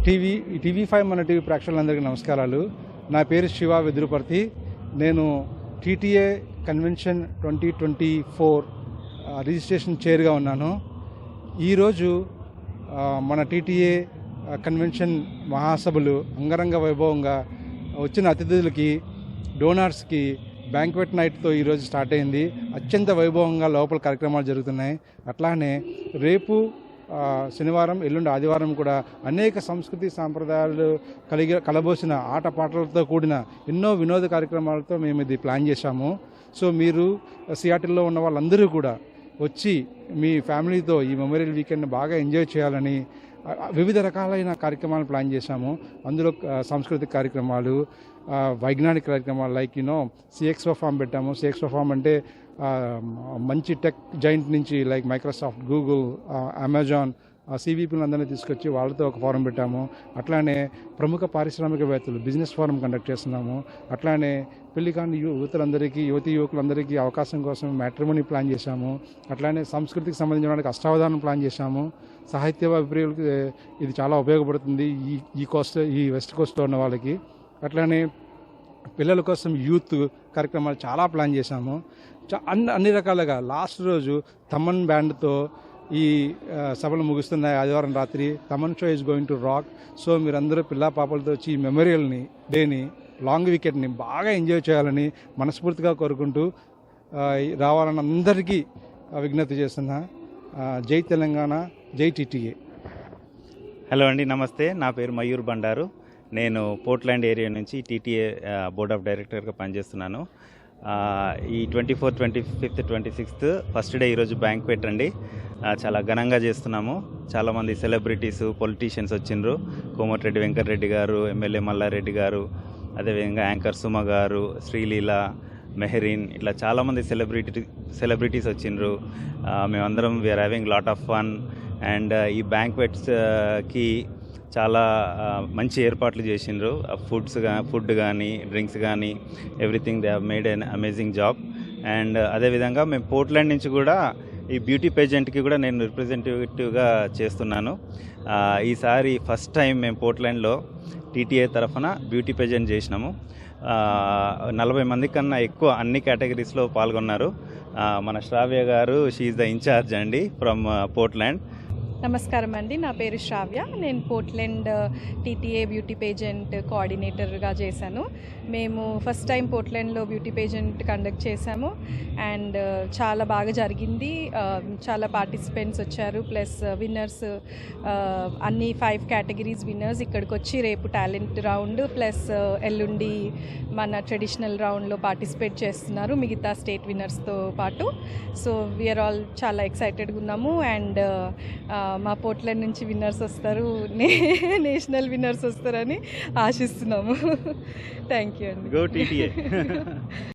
TV5 మన TV ప్రేక్షకులందరికీ నమస్కారాలు. నా పేరు శివ వెదురుపర్తి. నేను టీటీఏ కన్వెన్షన్ 2024 రిజిస్ట్రేషన్ చైర్గా ఉన్నాను. ఈరోజు మన టీటీఏ కన్వెన్షన్ మహాసభలు అంగరంగ వైభవంగా వచ్చిన అతిథులకి, డోనార్స్కి బ్యాంక్వెట్ నైట్తో ఈరోజు స్టార్ట్ అయింది. అత్యంత వైభవంగా లోపల కార్యక్రమాలు జరుగుతున్నాయి. అట్లానే రేపు శనివారం, ఎల్లుండి ఆదివారం కూడా అనేక సంస్కృతి సాంప్రదాయాలు కలబోసిన ఆటపాటలతో కూడిన ఎన్నో వినోద కార్యక్రమాలతో మేము ఇది ప్లాన్ చేశాము. సో మీరు సియాటిల్లో ఉన్న వాళ్ళందరూ కూడా వచ్చి మీ ఫ్యామిలీతో ఈ మెమోరియల్ వీకెండ్ బాగా ఎంజాయ్ చేయాలని వివిధ రకాలైన కార్యక్రమాలు ప్లాన్ చేశాము. అందులో సాంస్కృతిక కార్యక్రమాలు, వైజ్ఞానిక కార్యక్రమాలు లైక్ సిఎక్స్ఓ ఫామ్ పెట్టాము. సిఎక్స్ఓ ఫామ్ అంటే మంచి టెక్ జైంట్ నుంచి లైక్ మైక్రోసాఫ్ట్, గూగుల్, అమెజాన్ సివిపీలు అందరినీ తీసుకొచ్చి వాళ్ళతో ఒక ఫోరం పెట్టాము. అట్లానే ప్రముఖ పారిశ్రామికవేత్తలు బిజినెస్ ఫోరం కండక్ట్ చేస్తున్నాము. అట్లానే పెళ్లి కాని యువకులందరికీ అవకాశం కోసం మ్యాట్రిమోనీ ప్లాన్ చేశాము. అట్లానే సంస్కృతికి సంబంధించిన అష్టావధానం ప్లాన్ చేశాము. సాహిత్య అభిప్రాయాలకు ఇది చాలా ఉపయోగపడుతుంది ఈ వెస్ట్ కోస్ట్లో ఉన్న వాళ్ళకి. అట్లానే పిల్లల కోసం యూత్ కార్యక్రమాలు చాలా ప్లాన్ చేశాము. అన్ని రకాలుగా లాస్ట్ రోజు తమన్ బ్యాండ్తో ఈ సభలు ముగుస్తున్నాయి. ఆదివారం రాత్రి Thaman show is going to rock. So మీరందరూ పిల్లా పాపలతో వచ్చి ఈ మెమోరియల్ని, డేని, లాంగ్ వీకెండ్ని బాగా ఎంజాయ్ చేయాలని మనస్ఫూర్తిగా కోరుకుంటూ రావాలని అందరికీ విజ్ఞప్తి చేస్తున్నా. జై తెలంగాణ, జై టీటీఏ. హలో అండి, నమస్తే. నా పేరు మయూర్ బండారు. నేను పోర్ట్లాండ్ ఏరియా నుంచి టీటీఏ బోర్డ్ ఆఫ్ డైరెక్టర్గా పనిచేస్తున్నాను. ఈ 24, 25, 26 ఫస్ట్ డే ఈరోజు బ్యాంక్వెట్ అండి. చాలా ఘనంగా చేస్తున్నాము. చాలామంది సెలబ్రిటీస్, పొలిటీషియన్స్ వచ్చిండ్రు. కోమటిరెడ్డి వెంకటరెడ్డి గారు, ఎమ్మెల్యే మల్లారెడ్డి గారు, అదేవిధంగా యాంకర్ సుమ గారు, శ్రీలీల, మెహరీన్, ఇట్లా చాలామంది సెలబ్రిటీస్ వచ్చిండ్రు. మేమందరం we are having lot of fun. And ఈ బ్యాంక్వెట్స్కి చాలా మంచి ఏర్పాట్లు చేసిండ్రు. ఫుడ్ కానీ, డ్రింక్స్ కానీ, everything they have made N amazing job. And అదేవిధంగా మేము పోర్ట్లాండ్ నుంచి కూడా ఈ బ్యూటీ పేజెంట్కి కూడా నేను రిప్రజెంటేటివ్గా చేస్తున్నాను. ఈసారి ఫస్ట్ టైం మేము పోర్ట్లాండ్లో టీటీఏ తరఫున బ్యూటీ పేజెంట్ చేసినాము. 40 మంది కన్నా ఎక్కువ అన్ని కేటగిరీస్లో పాల్గొన్నారు. మన Sravya garu, she is the incharge అండి ఫ్రమ్ పోర్ట్లాండ్. నమస్కారం అండి, నా పేరు శ్రావ్య. నేను పోర్ట్లాండ్ టీటీఏ బ్యూటీ పేజెంట్ కోఆర్డినేటర్గా చేశాను. మేము ఫస్ట్ టైం పోర్ట్లాండ్లో బ్యూటీ పేజెంట్ కండక్ట్ చేశాము. అండ్ చాలా బాగా జరిగింది. చాలా పార్టిసిపెంట్స్ వచ్చారు, ప్లస్ విన్నర్స్, అన్ని 5 కేటగిరీస్ విన్నర్స్ ఇక్కడికి వచ్చి రేపు టాలెంట్ రౌండ్ ప్లస్ ఎల్లుండి మన ట్రెడిషనల్ రౌండ్లో పార్టిసిపేట్ చేస్తున్నారు మిగతా స్టేట్ విన్నర్స్తో పాటు. సో వీఆర్ ఆల్ చాలా ఎక్సైటెడ్గా ఉన్నాము. అండ్ మా పోర్ట్లాండ్ నుంచి విన్నర్స్ వస్తారు, నేషనల్ విన్నర్స్ వస్తారని ఆశిస్తున్నాము. థ్యాంక్ యూ అండి. Go TTA.